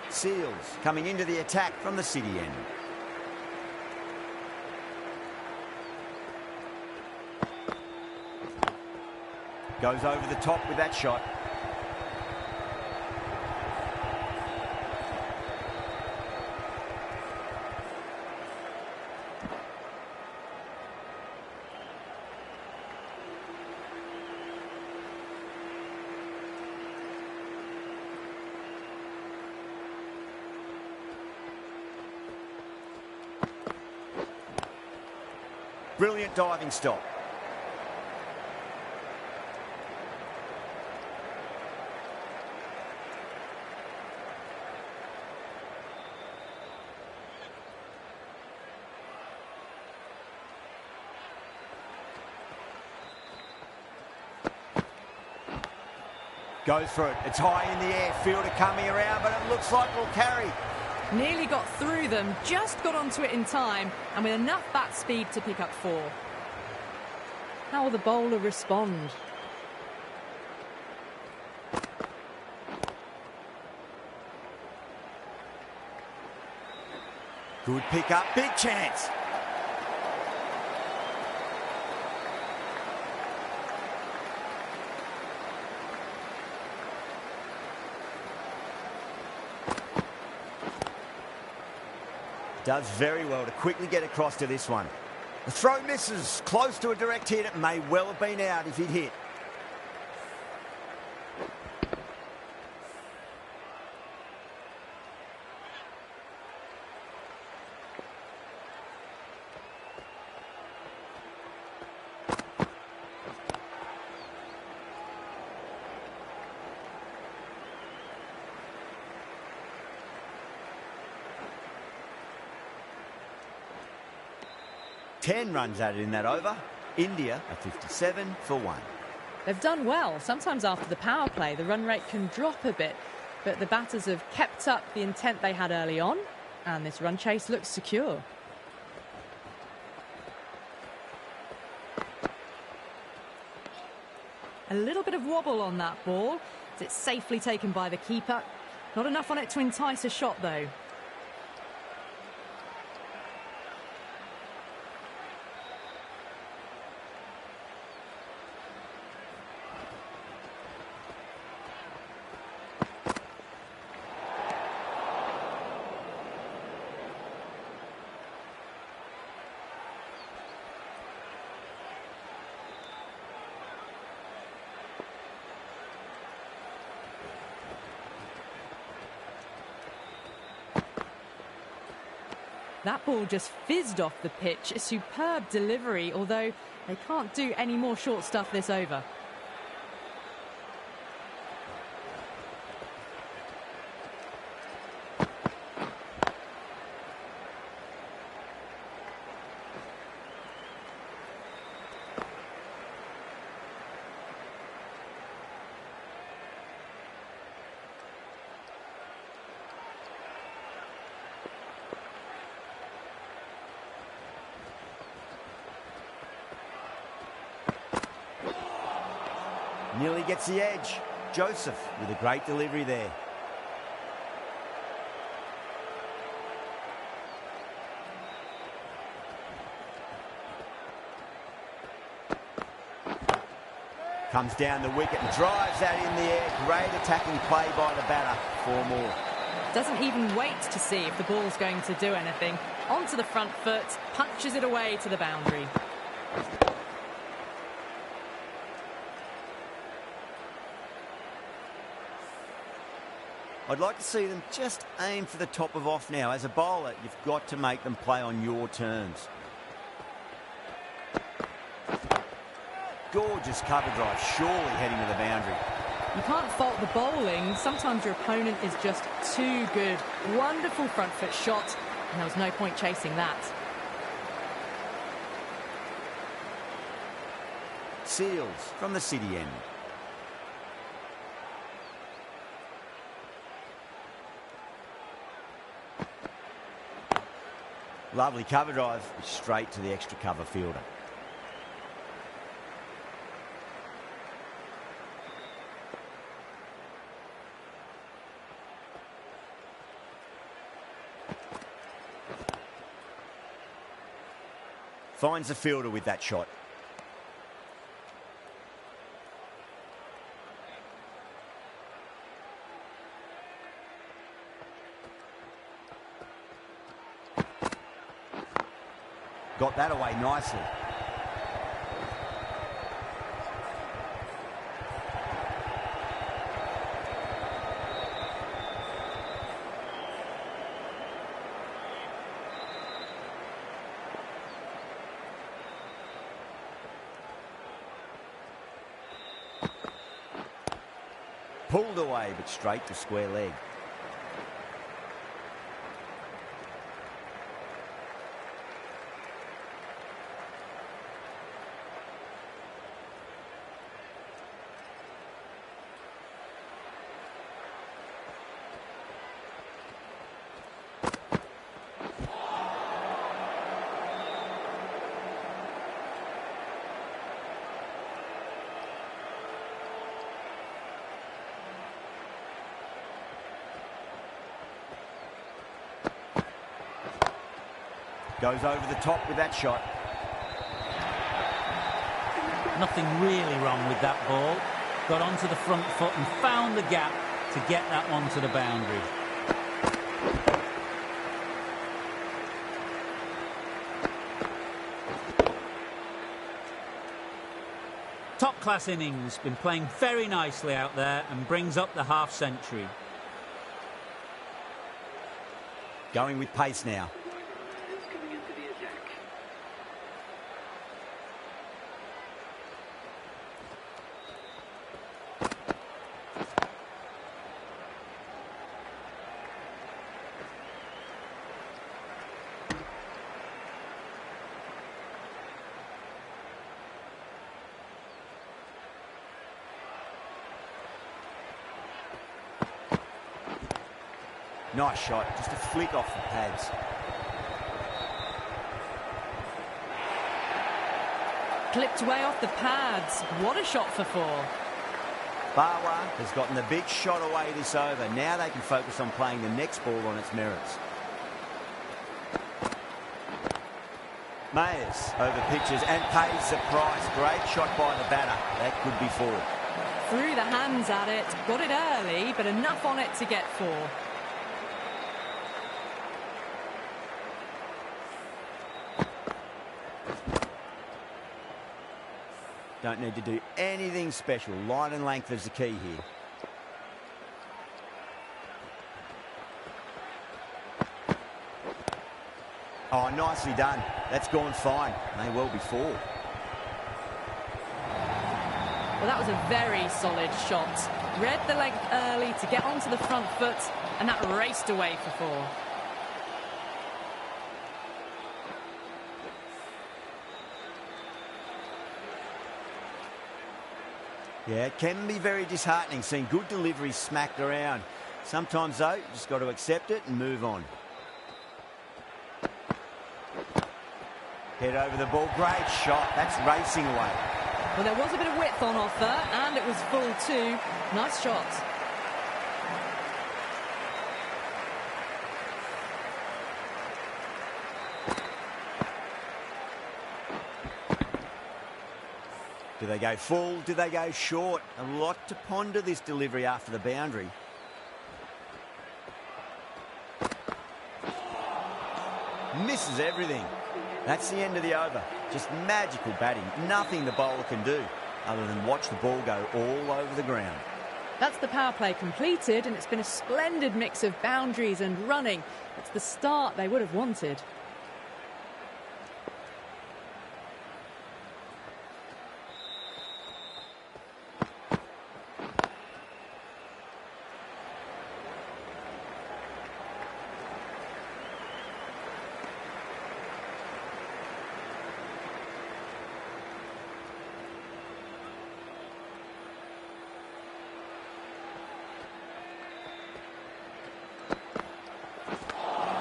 Seals coming into the attack from the city end. Goes over the top with that shot. Brilliant diving stop. Goes for it. It's high in the air. Fielder coming around, but it looks like it'll carry. Nearly got through them, just got onto it in time, and with enough bat speed to pick up 4. How will the bowler respond? Good pick up, big chance. Does very well to quickly get across to this one. The throw misses, close to a direct hit. It may well have been out if he'd hit. Ten runs added in that over. India are 57 for 1. They've done well. Sometimes after the power play, the run rate can drop a bit, but the batters have kept up the intent they had early on, and this run chase looks secure. A little bit of wobble on that ball. It's safely taken by the keeper. Not enough on it to entice a shot, though. That ball just fizzed off the pitch. A superb delivery, although they can't do any more short stuff this over. Nearly gets the edge. Joseph with a great delivery there. Comes down the wicket and drives that in the air. Great attacking play by the batter. 4 more. Doesn't even wait to see if the ball's going to do anything. Onto the front foot, punches it away to the boundary. I'd like to see them just aim for the top of off now. As a bowler, you've got to make them play on your terms. Gorgeous cover drive, surely heading to the boundary. You can't fault the bowling. Sometimes your opponent is just too good. Wonderful front foot shot, and there was no point chasing that. Seals from the city end. Lovely cover drive, straight to the extra cover fielder. Finds the fielder with that shot. Got that away nicely. Pulled away, but straight to square leg. Goes over the top with that shot. Nothing really wrong with that ball. Got onto the front foot and found the gap to get that one to the boundary. Top-class innings. Been playing very nicely out there and brings up the half-century. Going with pace now. Coming into the attack. Nice shot, just a flick off the pads. Clipped way off the pads. What a shot for 4. Bawa has gotten the big shot away this over. Now they can focus on playing the next ball on its merits. Mayers over pitches and pays the price. Great shot by the batter. That could be 4. Threw the hands at it, got it early, but enough on it to get 4. Don't need to do anything special. Line and length is the key here. Oh, nicely done. That's gone fine. May well be 4. Well, that was a very solid shot. Read the length early to get onto the front foot, and that raced away for 4. Yeah, it can be very disheartening seeing good deliveries smacked around. Sometimes, though, you just got to accept it and move on. Head over the ball. Great shot. That's racing away. Well, there was a bit of width on offer, and it was full too. Nice shot. Do they go full? Do they go short? A lot to ponder this delivery after the boundary. Misses everything. That's the end of the over. Just magical batting. Nothing the bowler can do other than watch the ball go all over the ground. That's the power play completed, and it's been a splendid mix of boundaries and running. It's the start they would have wanted.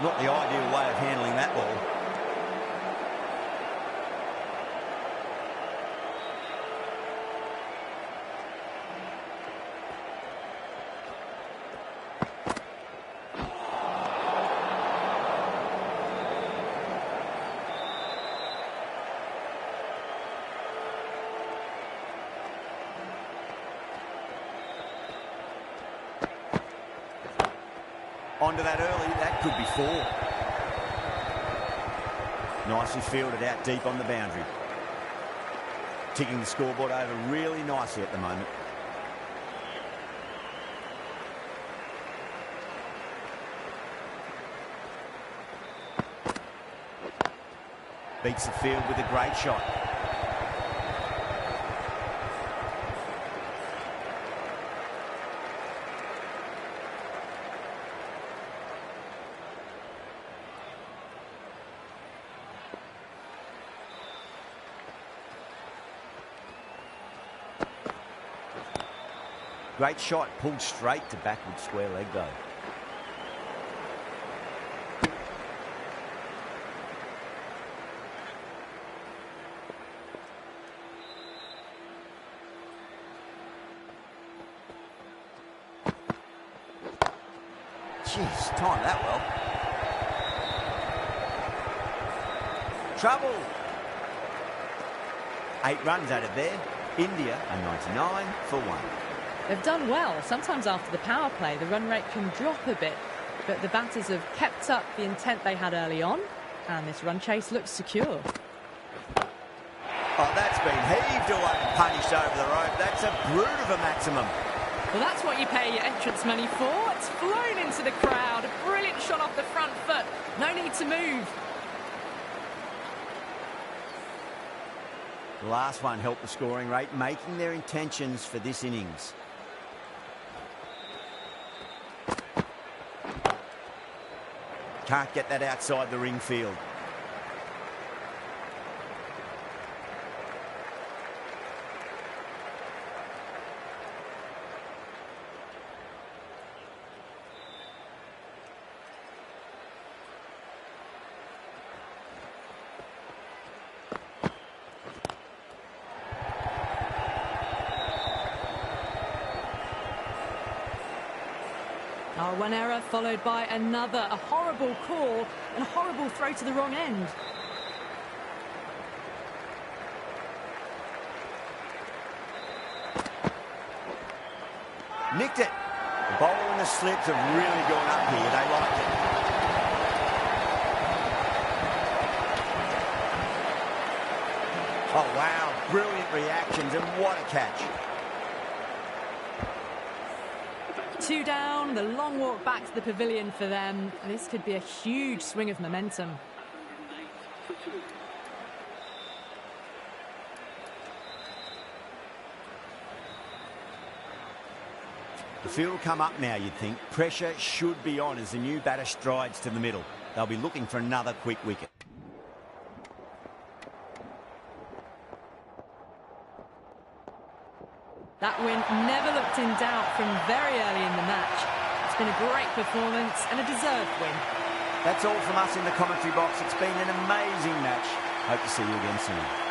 Not the ideal way of handling that ball. Onto that early, that could be 4. Nicely fielded out deep on the boundary. Ticking the scoreboard over really nicely at the moment. Beats the field with a great shot. Great shot, pulled straight to backward square leg though. Jeez, timed that well. Trouble. 8 runs out of there. India are 99 for 1. They've done well. Sometimes after the power play, the run rate can drop a bit, but the batters have kept up the intent they had early on, and this run chase looks secure. Oh, that's been heaved away and punished over the rope. That's a brute of a maximum. Well, that's what you pay your entrance money for. It's flown into the crowd. A brilliant shot off the front foot. No need to move. The last one helped the scoring rate, making their intentions for this innings. Can't get that outside the ring field. Oh, one error followed by another. A horrible call and a horrible throw to the wrong end. Nicked it. The bowler and the slips have really gone up here. They liked it. Oh, wow. Brilliant reactions, and what a catch. 2 down, the long walk back to the pavilion for them. This could be a huge swing of momentum. 108 for 2. The field will come up now, you'd think. Pressure should be on as the new batter strides to the middle. They'll be looking for another quick wicket. That win never looked in doubt from very early in the match. It's been a great performance and a deserved win. That's all from us in the commentary box. It's been an amazing match. Hope to see you again soon.